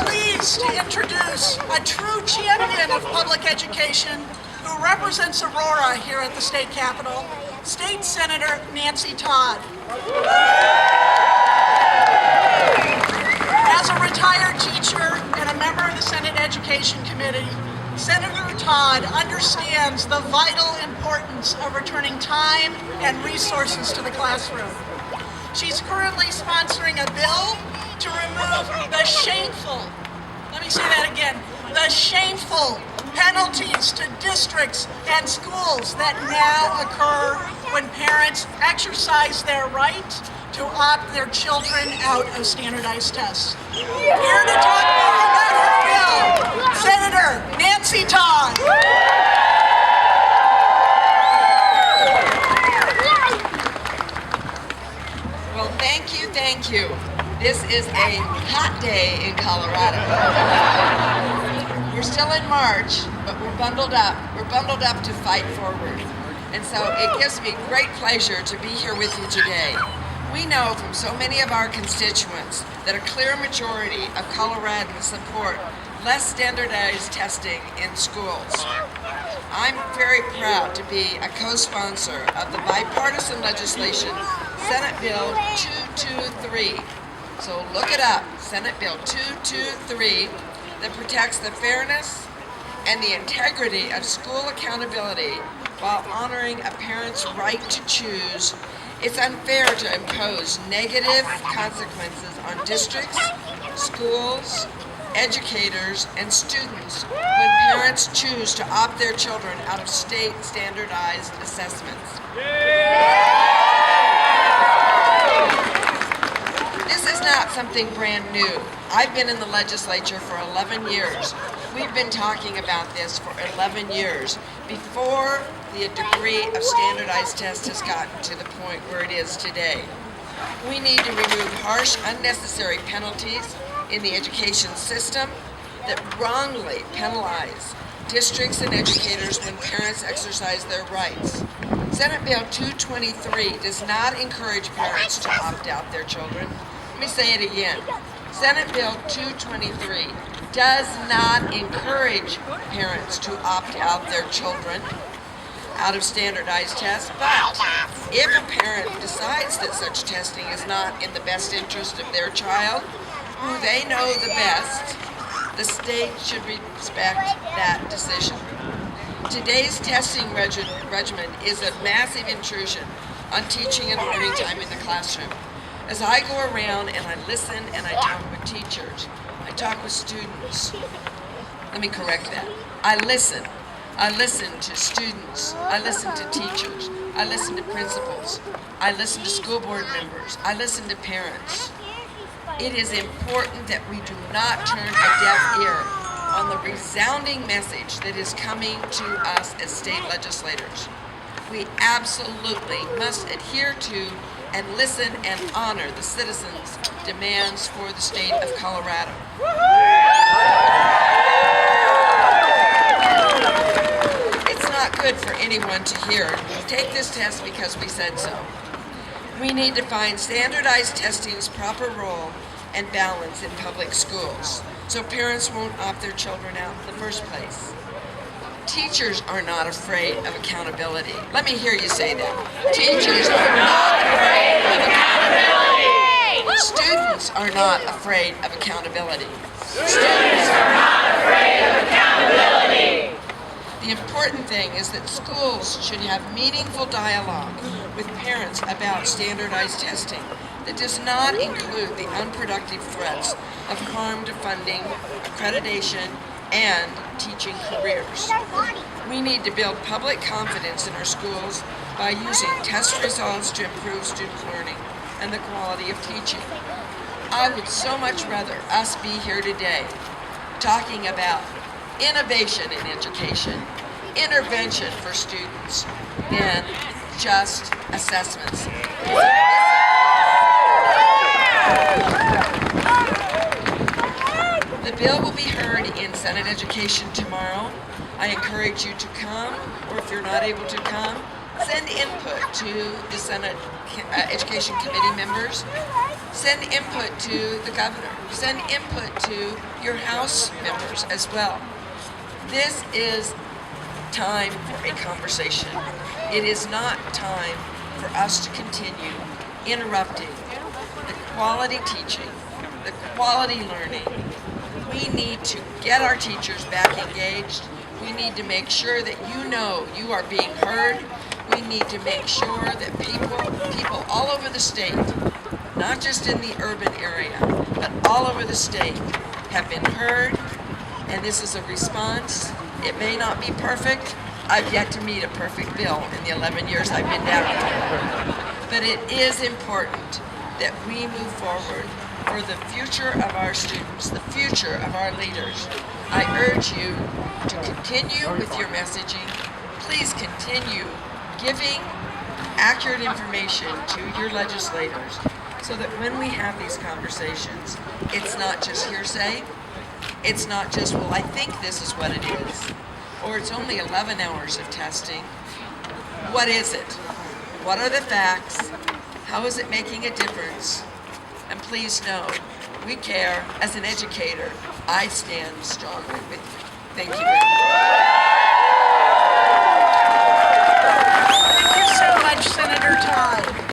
pleased to introduce a true champion of public education who represents Aurora here at the state capitol, State Senator Nancy Todd. As a retired teacher and a member of the Senate Education Committee, Senator Todd understands the vital importance of returning time and resources to the classroom. She's currently sponsoring a bill to remove the shameful, let me say that again, the shameful penalties to districts and schools that now occur when parents exercise their right to opt their children out of standardized tests. Here to talk more about her bill, Senator Nancy Todd. Well, thank you. This is a hot day in Colorado. We're still in March, but we're bundled up. We're bundled up to fight forward. And so it gives me great pleasure to be here with you today. We know from so many of our constituents that a clear majority of Coloradans support less standardized testing in schools. I'm very proud to be a co-sponsor of the bipartisan legislation, Senate Bill 223. So look it up, Senate Bill 223, that protects the fairness and the integrity of school accountability while honoring a parent's right to choose. It's unfair to impose negative consequences on districts, schools, educators, and students when parents choose to opt their children out of state standardized assessments. This is not something brand new. I've been in the legislature for 11 years. We've been talking about this for 11 years before the degree of standardized tests has gotten to the point where it is today. We need to remove harsh, unnecessary penalties in the education system that wrongly penalize districts and educators when parents exercise their rights. Senate Bill 223 does not encourage parents to opt out their children. Let me say it again. Senate Bill 223 does not encourage parents to opt out their children out of standardized tests, but if a parent decides that such testing is not in the best interest of their child, who they know the best, the state should respect that decision. Today's testing regimen is a massive intrusion on teaching and learning time in the classroom. As I go around and I listen and I talk with teachers, I talk with students. Let me correct that. I listen to students, I listen to teachers, I listen to principals, I listen to school board members, I listen to parents. It is important that we do not turn a deaf ear on the resounding message that is coming to us as state legislators. We absolutely must adhere to and listen and honor the citizens' demands for the state of Colorado. It's not good for anyone to hear, take this test because we said so. We need to find standardized testing's proper role and balance in public schools so parents won't opt their children out in the first place. Teachers are not afraid of accountability. Let me hear you say that. Teachers are not afraid of accountability. Students are not afraid of accountability. Students are not afraid of accountability. The important thing is that schools should have meaningful dialogue with parents about standardized testing that does not include the unproductive threats of harm to funding, accreditation, and teaching careers. We need to build public confidence in our schools by using test results to improve student learning and the quality of teaching. I would so much rather us be here today talking about innovation in education, intervention for students, than just assessments. The bill will be heard in Senate Education tomorrow. I encourage you to come, or if you're not able to come, send input to the Senate Education Committee members. Send input to the governor. Send input to your House members as well. This is time for a conversation. It is not time for us to continue interrupting the quality teaching, the quality learning. We need to get our teachers back engaged. We need to make sure that you know you are being heard. We need to make sure that people all over the state, not just in the urban area, but all over the state, have been heard, and this is a response. It may not be perfect. I've yet to meet a perfect bill in the 11 years I've been down here. But it is important that we move forward for the future of our students, the future of our leaders. I urge you to continue with your messaging. Please continue giving accurate information to your legislators so that when we have these conversations, it's not just hearsay. It's not just, well, I think this is what it is. Or it's only 11 hours of testing. What is it? What are the facts? How is it making a difference? And please know, we care. As an educator, I stand strongly with you. Thank you very much.